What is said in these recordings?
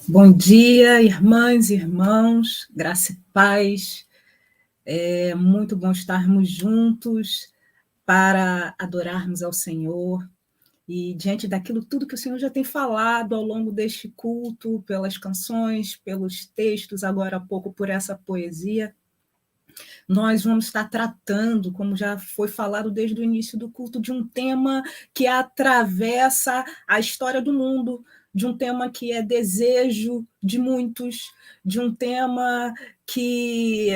Bom dia, irmãs e irmãos, graça e paz. É muito bom estarmos juntos para adorarmos ao Senhor. E diante daquilo tudo que o Senhor já tem falado ao longo deste culto, pelas canções, pelos textos, agora há pouco por essa poesia, nós vamos estar tratando, como já foi falado desde o início do culto, de um tema que atravessa a história do mundo, de um tema que é desejo de muitos, de um tema que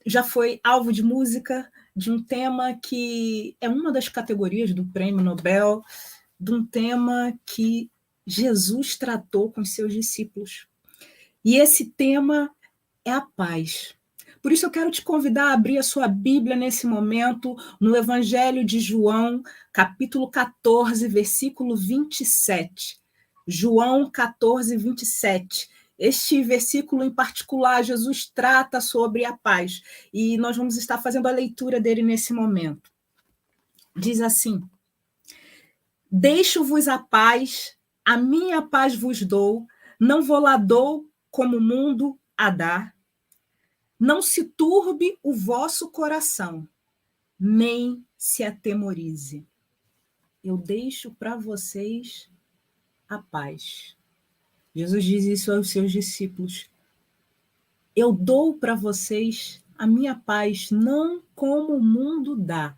já foi alvo de música, de um tema que é uma das categorias do Prêmio Nobel, de um tema que Jesus tratou com seus discípulos. E esse tema é a paz. Por isso eu quero te convidar a abrir a sua Bíblia nesse momento, no Evangelho de João, capítulo 14, versículo 27. João 14, 27. Este versículo em particular, Jesus trata sobre a paz. E nós vamos estar fazendo a leitura dele nesse momento. Diz assim: Deixo-vos a paz, a minha paz vos dou, não vou lá dou como o mundo a dá. Não se turbe o vosso coração, nem se atemorize. Eu deixo para vocês a paz. Jesus diz isso aos seus discípulos. Eu dou para vocês a minha paz, não como o mundo dá.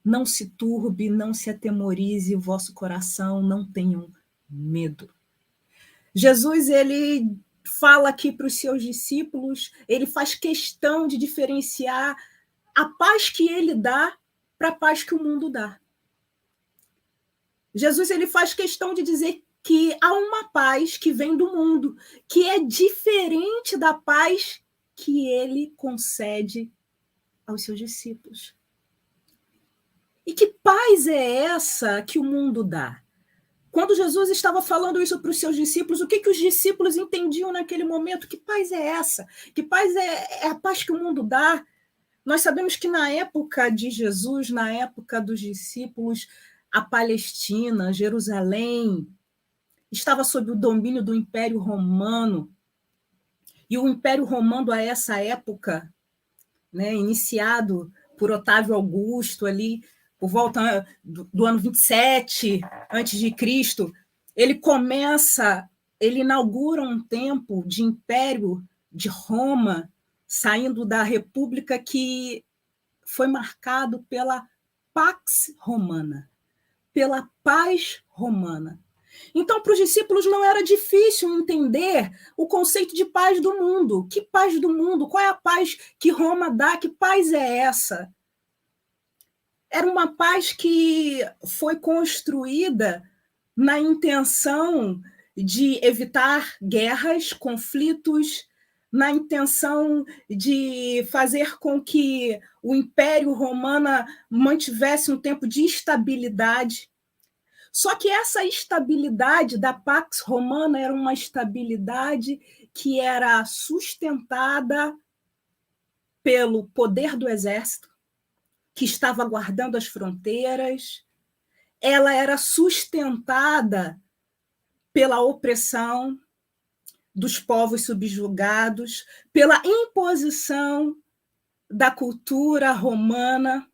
Não se turbe, não se atemorize o vosso coração, não tenham medo. Jesus, ele fala aqui para os seus discípulos, ele faz questão de diferenciar a paz que ele dá para a paz que o mundo dá. Jesus, ele faz questão de dizer que há uma paz que vem do mundo, que é diferente da paz que ele concede aos seus discípulos. E que paz é essa que o mundo dá? Quando Jesus estava falando isso para os seus discípulos, o que os discípulos entendiam naquele momento? Que paz é essa? Que paz é a paz que o mundo dá? Nós sabemos que na época de Jesus, na época dos discípulos, a Palestina, Jerusalém, estava sob o domínio do Império Romano. E o Império Romano, a essa época, né, iniciado por Otávio Augusto, ali por volta do ano 27 antes de Cristo, ele inaugura um tempo de Império de Roma, saindo da República que foi marcado pela Pax Romana, pela paz romana. Então, para os discípulos não era difícil entender o conceito de paz do mundo. Que paz do mundo? Qual é a paz que Roma dá? Que paz é essa? Era uma paz que foi construída na intenção de evitar guerras, conflitos, na intenção de fazer com que o Império Romano mantivesse um tempo de estabilidade. Só que essa estabilidade da Pax Romana era uma estabilidade que era sustentada pelo poder do exército, que estava guardando as fronteiras, ela era sustentada pela opressão dos povos subjugados, pela imposição da cultura romana.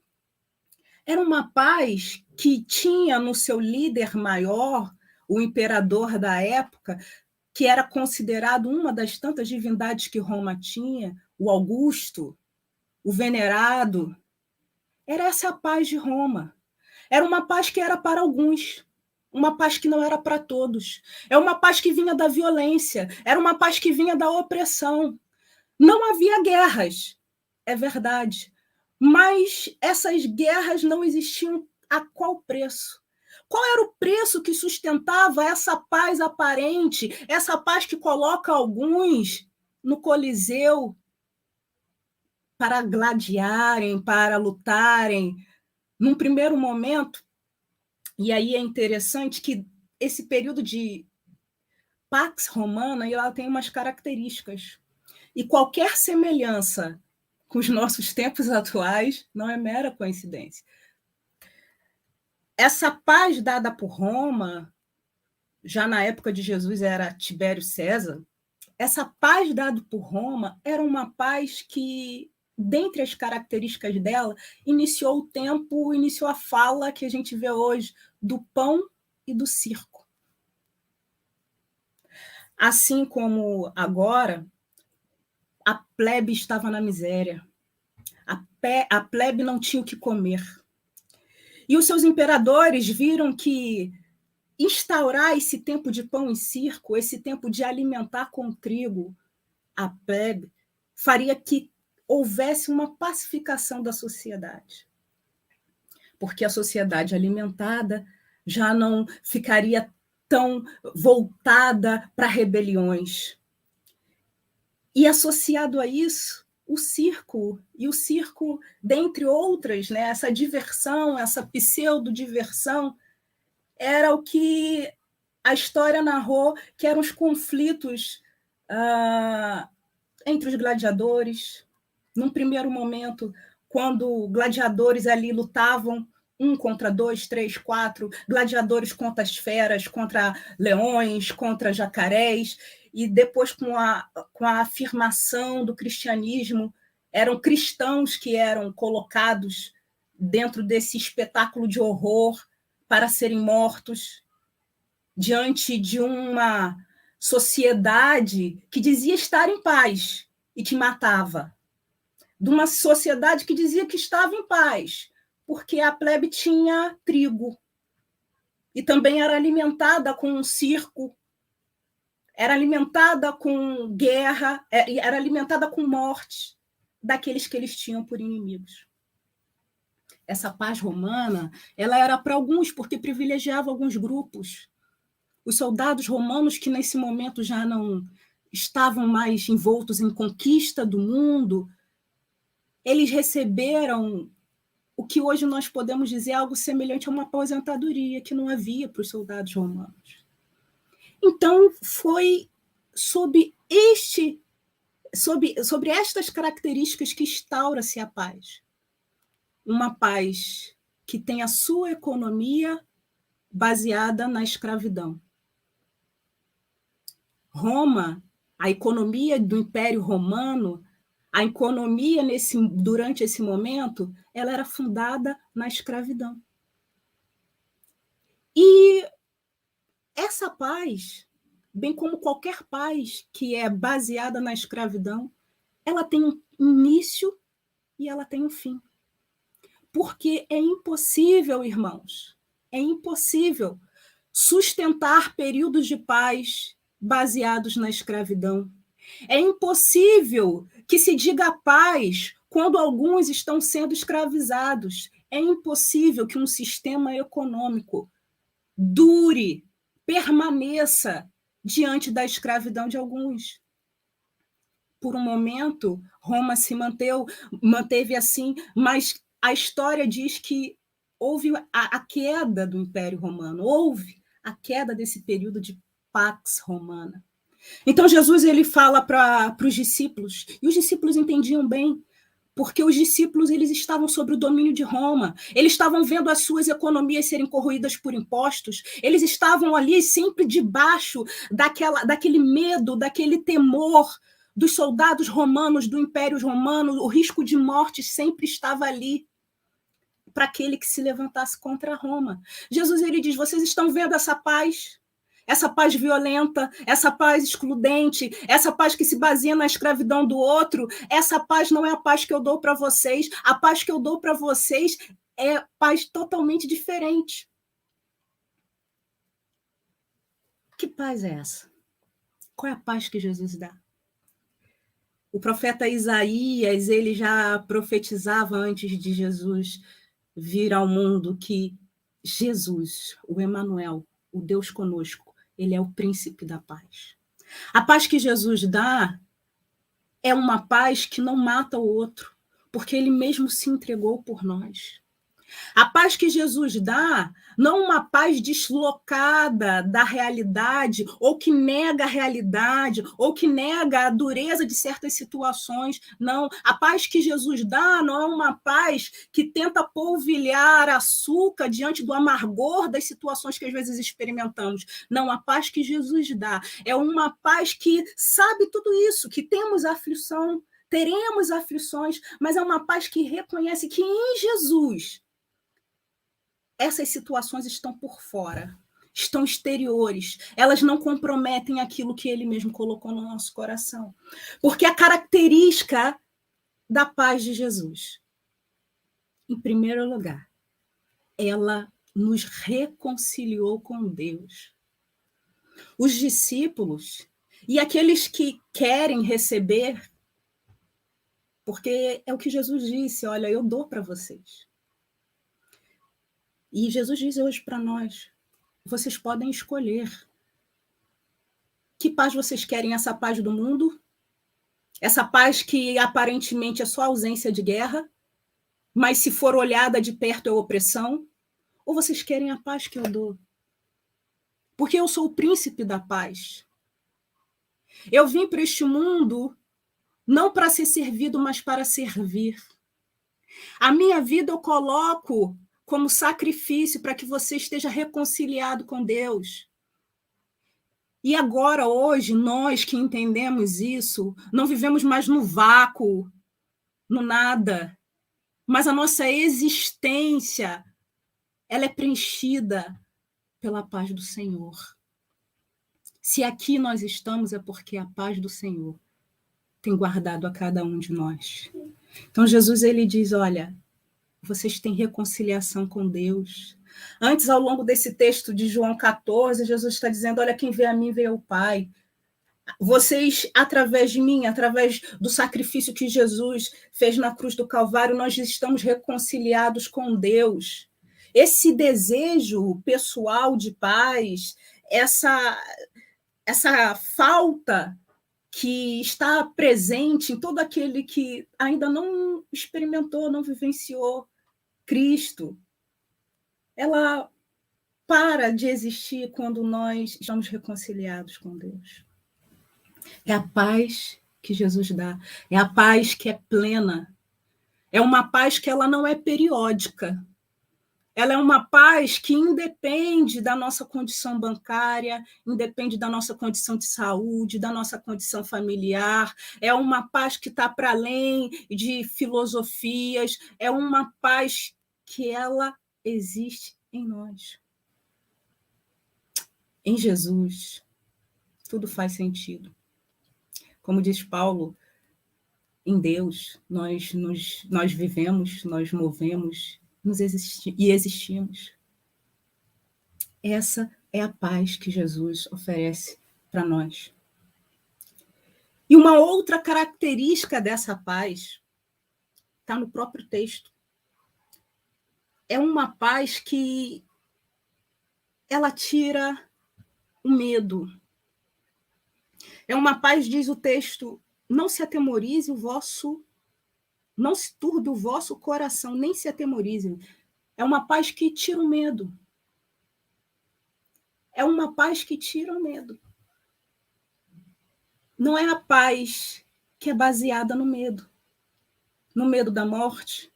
Era uma paz que tinha no seu líder maior, o imperador da época, que era considerado uma das tantas divindades que Roma tinha, o Augusto, o venerado. Era essa a paz de Roma. Era uma paz que era para alguns, uma paz que não era para todos. É uma paz que vinha da violência, era uma paz que vinha da opressão. Não havia guerras, é verdade, mas essas guerras não existiam a qual preço? Qual era o preço que sustentava essa paz aparente, essa paz que coloca alguns no Coliseu para gladiarem, para lutarem? Num primeiro momento, e aí é interessante que esse período de Pax Romana ela tem umas características. E qualquer semelhança com os nossos tempos atuais não é mera coincidência. Essa paz dada por Roma já na época de Jesus era Tibério César, essa paz dada por Roma era uma paz que, dentre as características dela, iniciou a fala que a gente vê hoje do pão e do circo. Assim como agora, a plebe estava na miséria, a plebe não tinha o que comer. E os seus imperadores viram que instaurar esse tempo de pão e circo, esse tempo de alimentar com trigo a plebe, faria que houvesse uma pacificação da sociedade. Porque a sociedade alimentada já não ficaria tão voltada para rebeliões. E associado a isso, o circo, dentre outras, né, essa diversão, essa pseudo-diversão, era o que a história narrou, que eram os conflitos entre os gladiadores. Num primeiro momento, quando gladiadores ali lutavam, 1 contra 2, 3, 4, gladiadores contra as feras, contra leões, contra jacarés, e depois, com a afirmação do cristianismo, eram cristãos que eram colocados dentro desse espetáculo de horror para serem mortos, diante de uma sociedade que dizia estar em paz e que matava, de uma sociedade que dizia que estava em paz, porque a plebe tinha trigo e também era alimentada com um circo, era alimentada com guerra, era alimentada com morte daqueles que eles tinham por inimigos. Essa paz romana, ela era para alguns, porque privilegiava alguns grupos. Os soldados romanos, que nesse momento já não estavam mais envoltos em conquista do mundo, eles receberam o que hoje nós podemos dizer algo semelhante a uma aposentadoria, que não havia para os soldados romanos. Então, foi sobre estas características que instaura-se a paz. Uma paz que tem a sua economia baseada na escravidão. Roma, a economia do Império Romano, a economia durante esse momento, ela era fundada na escravidão. E essa paz, bem como qualquer paz que é baseada na escravidão, ela tem um início e ela tem um fim. Porque é impossível, irmãos, é impossível sustentar períodos de paz baseados na escravidão. É impossível que se diga paz quando alguns estão sendo escravizados. É impossível que um sistema econômico dure, permaneça diante da escravidão de alguns. Por um momento, Roma se manteve assim, mas a história diz que houve a queda do Império Romano, houve a queda desse período de Pax Romana. Então, Jesus ele fala para os discípulos, e os discípulos entendiam bem, porque os discípulos eles estavam sob o domínio de Roma, eles estavam vendo as suas economias serem corroídas por impostos, eles estavam ali sempre debaixo daquele medo, daquele temor dos soldados romanos, do Império Romano, o risco de morte sempre estava ali para aquele que se levantasse contra Roma. Jesus ele diz, vocês estão vendo essa paz violenta, essa paz excludente, essa paz que se baseia na escravidão do outro, essa paz não é a paz que eu dou para vocês, a paz que eu dou para vocês é paz totalmente diferente. Que paz é essa? Qual é a paz que Jesus dá? O profeta Isaías, ele já profetizava antes de Jesus vir ao mundo que Jesus, o Emanuel, o Deus conosco, ele é o príncipe da paz. A paz que Jesus dá é uma paz que não mata o outro, porque ele mesmo se entregou por nós. A paz que Jesus dá não uma paz deslocada da realidade, ou que nega a realidade, ou que nega a dureza de certas situações. Não. A paz que Jesus dá não é uma paz que tenta polvilhar açúcar diante do amargor das situações que às vezes experimentamos. Não, a paz que Jesus dá é uma paz que sabe tudo isso, que temos aflição, teremos aflições, mas é uma paz que reconhece que em Jesus essas situações estão por fora, estão exteriores, elas não comprometem aquilo que ele mesmo colocou no nosso coração. Porque a característica da paz de Jesus, em primeiro lugar, ela nos reconciliou com Deus. Os discípulos e aqueles que querem receber, porque é o que Jesus disse, olha, eu dou para vocês. E Jesus diz hoje para nós, vocês podem escolher. Que paz vocês querem? Essa paz do mundo? Essa paz que aparentemente é só ausência de guerra, mas se for olhada de perto é opressão? Ou vocês querem a paz que eu dou? Porque eu sou o príncipe da paz. Eu vim para este mundo não para ser servido, mas para servir. A minha vida eu coloco como sacrifício para que você esteja reconciliado com Deus. E agora, hoje, nós que entendemos isso, não vivemos mais no vácuo, no nada, mas a nossa existência, ela é preenchida pela paz do Senhor. Se aqui nós estamos, é porque a paz do Senhor tem guardado a cada um de nós. Então, Jesus, ele diz, olha, vocês têm reconciliação com Deus. Antes, ao longo desse texto de João 14, Jesus está dizendo, olha, quem vê a mim, vê o Pai. Vocês, através de mim, através do sacrifício que Jesus fez na cruz do Calvário, nós estamos reconciliados com Deus. Esse desejo pessoal de paz, essa falta que está presente em todo aquele que ainda não experimentou, não vivenciou Cristo, ela para de existir quando nós estamos reconciliados com Deus. É a paz que Jesus dá, é a paz que é plena, é uma paz que ela não é periódica, ela é uma paz que independe da nossa condição bancária, independe da nossa condição de saúde, da nossa condição familiar, é uma paz que está para além de filosofias, é uma paz que ela existe em nós. Em Jesus, tudo faz sentido. Como diz Paulo, em Deus nós vivemos, nós movemos e existimos. Essa é a paz que Jesus oferece para nós. E uma outra característica dessa paz está no próprio texto. É uma paz que ela tira o medo. É uma paz, diz o texto, não se atemorize não se turbe o vosso coração, nem se atemorize. É uma paz que tira o medo. É uma paz que tira o medo. Não é a paz que é baseada no medo. No medo da morte,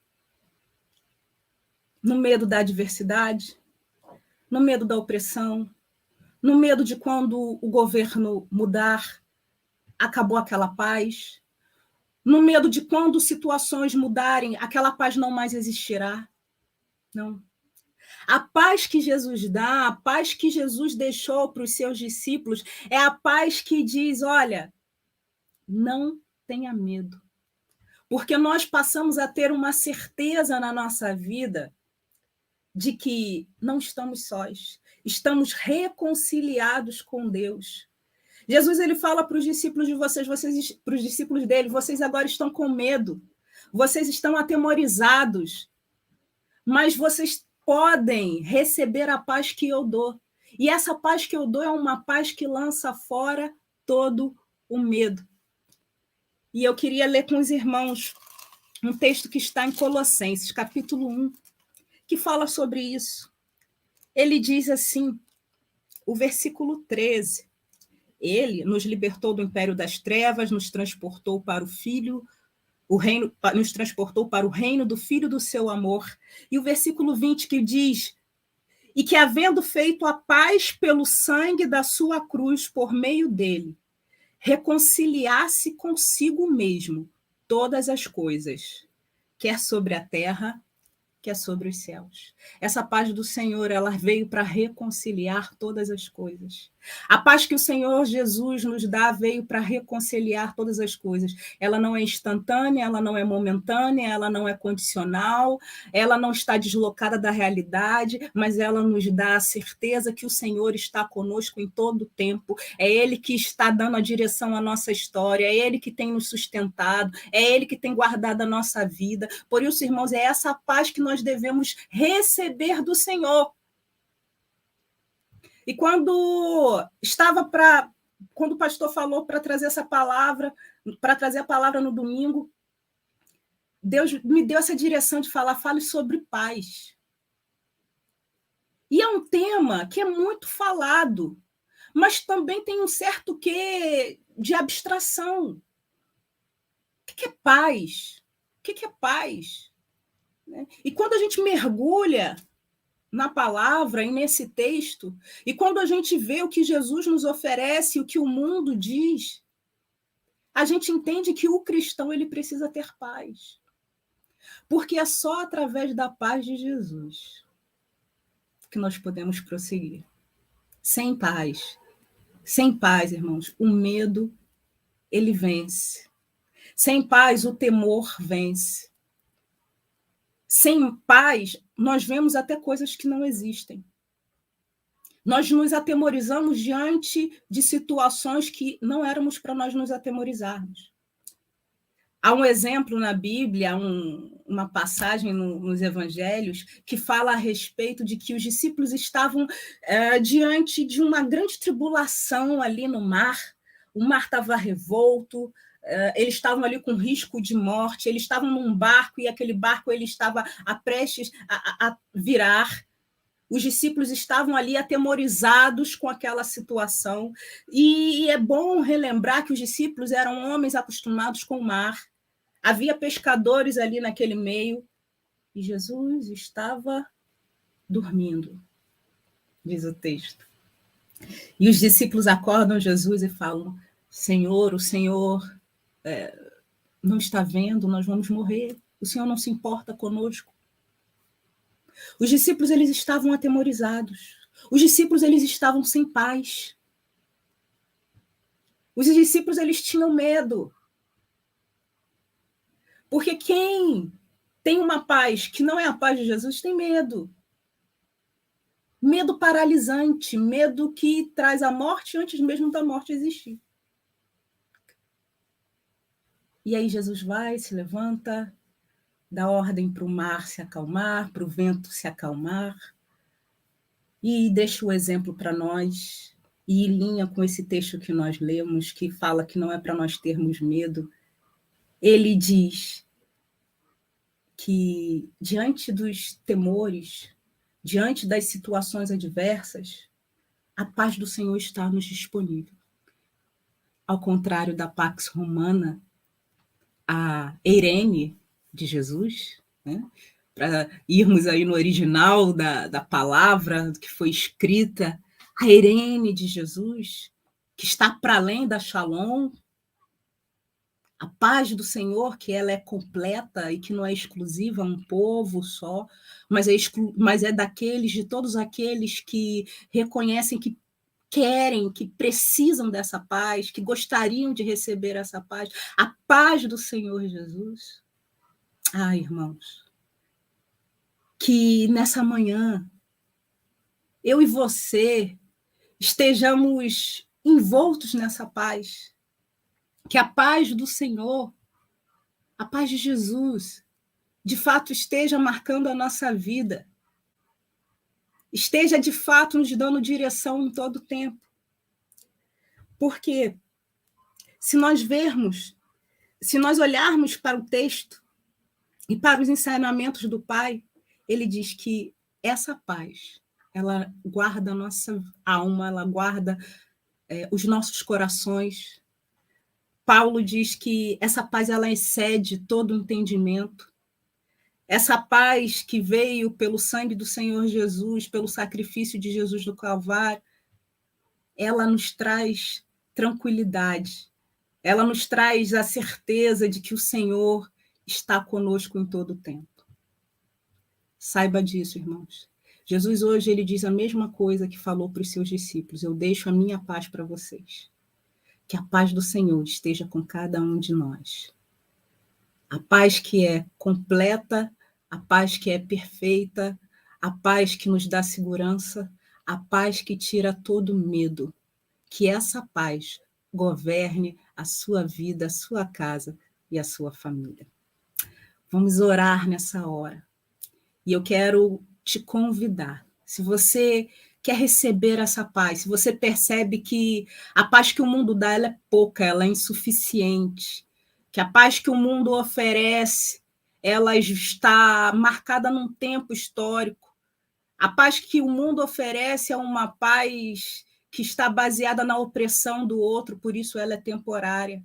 no medo da adversidade, no medo da opressão, no medo de quando o governo mudar, acabou aquela paz, no medo de quando situações mudarem, aquela paz não mais existirá. Não. A paz que Jesus dá, a paz que Jesus deixou para os seus discípulos, é a paz que diz, olha, não tenha medo. Porque nós passamos a ter uma certeza na nossa vida de que não estamos sós, estamos reconciliados com Deus. Jesus ele fala para os discípulos de vocês, para os discípulos dele, vocês agora estão com medo, vocês estão atemorizados, mas vocês podem receber a paz que eu dou. E essa paz que eu dou é uma paz que lança fora todo o medo. E eu queria ler com os irmãos um texto que está em Colossenses, capítulo 1, que fala sobre isso. Ele diz assim, o versículo 13: Ele nos libertou do império das trevas, nos transportou para nos transportou para o reino do Filho do seu amor. E o versículo 20 que diz: e que, havendo feito a paz pelo sangue da sua cruz por meio dele, reconciliasse consigo mesmo todas as coisas, quer sobre a terra, quer sobre os céus. Essa paz do Senhor, ela veio para reconciliar todas as coisas. A paz que o Senhor Jesus nos dá veio para reconciliar todas as coisas. Ela não é instantânea, ela não é momentânea, ela não é condicional, ela não está deslocada da realidade, mas ela nos dá a certeza que o Senhor está conosco em todo o tempo. É Ele que está dando a direção à nossa história, é Ele que tem nos sustentado, é Ele que tem guardado a nossa vida. Por isso, irmãos, é essa paz que nós devemos receber do Senhor. E quando o pastor falou para trazer essa palavra, para trazer a palavra no domingo, Deus me deu essa direção de fale sobre paz. E é um tema que é muito falado, mas também tem um certo quê de abstração. O que é paz? O que é paz? E quando a gente mergulha na palavra e nesse texto, e quando a gente vê o que Jesus nos oferece, o que o mundo diz, a gente entende que o cristão ele precisa ter paz. Porque é só através da paz de Jesus que nós podemos prosseguir. Sem paz, irmãos, o medo ele vence. Sem paz, o temor vence. Sem paz, nós vemos até coisas que não existem. Nós nos atemorizamos diante de situações que não éramos para nós nos atemorizarmos. Há um exemplo na Bíblia, uma passagem nos Evangelhos, que fala a respeito de que os discípulos estavam diante de uma grande tribulação ali no mar. O mar estava revolto, eles estavam ali com risco de morte, eles estavam num barco e aquele barco ele estava prestes a virar. Os discípulos estavam ali atemorizados com aquela situação. E é bom relembrar que os discípulos eram homens acostumados com o mar. Havia pescadores ali naquele meio. E Jesus estava dormindo, diz o texto. E os discípulos acordam Jesus e falam: Senhor, o Senhor não está vendo, nós vamos morrer. O Senhor não se importa conosco. Os discípulos eles estavam atemorizados. Os discípulos eles estavam sem paz. Os discípulos eles tinham medo. Porque quem tem uma paz que não é a paz de Jesus tem medo. Medo paralisante, medo que traz a morte antes mesmo da morte existir. E aí Jesus vai, se levanta, dá ordem para o mar se acalmar, para o vento se acalmar, e deixa o exemplo para nós, e em linha com esse texto que nós lemos, que fala que não é para nós termos medo. Ele diz que diante dos temores, diante das situações adversas, a paz do Senhor está nos disponível. Ao contrário da Pax Romana, a Eirene de Jesus, né? Para irmos aí no original da palavra que foi escrita, a Eirene de Jesus, que está para além da Shalom, a paz do Senhor, que ela é completa e que não é exclusiva a um povo só, mas é de todos aqueles que reconhecem que querem, que precisam dessa paz, que gostariam de receber essa paz, a paz do Senhor Jesus. Irmãos, que nessa manhã eu e você estejamos envoltos nessa paz, que a paz do Senhor, a paz de Jesus, de fato esteja marcando a nossa vida, esteja de fato nos dando direção em todo o tempo. Porque se nós olharmos para o texto e para os ensinamentos do Pai, ele diz que essa paz, ela guarda a nossa alma, ela guarda os nossos corações. Paulo diz que essa paz ela excede todo entendimento. Essa paz que veio pelo sangue do Senhor Jesus, pelo sacrifício de Jesus no Calvário, ela nos traz tranquilidade. Ela nos traz a certeza de que o Senhor está conosco em todo o tempo. Saiba disso, irmãos. Jesus hoje ele diz a mesma coisa que falou para os seus discípulos: eu deixo a minha paz para vocês. Que a paz do Senhor esteja com cada um de nós. A paz que é completa, a paz que é perfeita, a paz que nos dá segurança, a paz que tira todo medo. Que essa paz governe a sua vida, a sua casa e a sua família. Vamos orar nessa hora. E eu quero te convidar. Se você quer receber essa paz, se você percebe que a paz que o mundo dá ela é pouca, ela é insuficiente, que a paz que o mundo oferece, ela está marcada num tempo histórico. A paz que o mundo oferece é uma paz que está baseada na opressão do outro, por isso ela é temporária.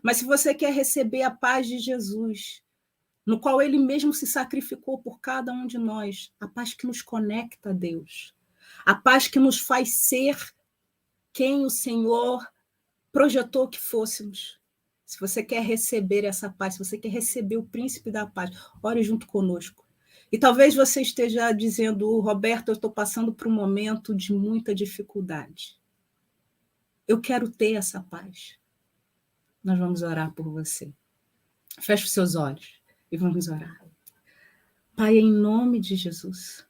Mas se você quer receber a paz de Jesus, no qual ele mesmo se sacrificou por cada um de nós, a paz que nos conecta a Deus, a paz que nos faz ser quem o Senhor projetou que fôssemos. Se você quer receber essa paz, se você quer receber o príncipe da paz, ore junto conosco. E talvez você esteja dizendo: Roberto, eu estou passando por um momento de muita dificuldade. Eu quero ter essa paz. Nós vamos orar por você. Feche os seus olhos e vamos orar. Pai, em nome de Jesus,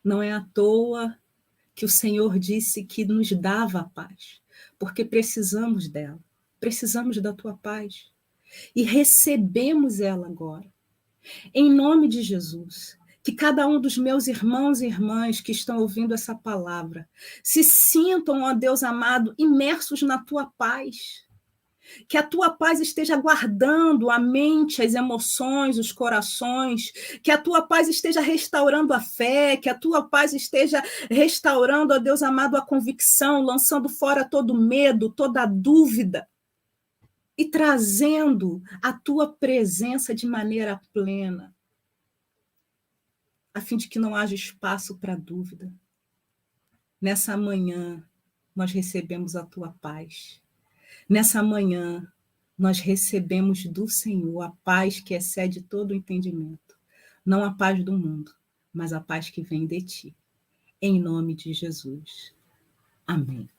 não é à toa que o Senhor disse que nos dava a paz, porque precisamos dela, precisamos da tua paz e recebemos ela agora. Em nome de Jesus, que cada um dos meus irmãos e irmãs que estão ouvindo essa palavra se sintam, ó Deus amado, imersos na tua paz. Que a tua paz esteja guardando a mente, as emoções, os corações, que a tua paz esteja restaurando a fé, que a tua paz esteja restaurando, ó Deus amado, a convicção, lançando fora todo medo, toda dúvida e trazendo a tua presença de maneira plena, a fim de que não haja espaço para dúvida. Nessa manhã, nós recebemos a tua paz. Nessa manhã, nós recebemos do Senhor a paz que excede todo o entendimento. Não a paz do mundo, mas a paz que vem de ti. Em nome de Jesus. Amém.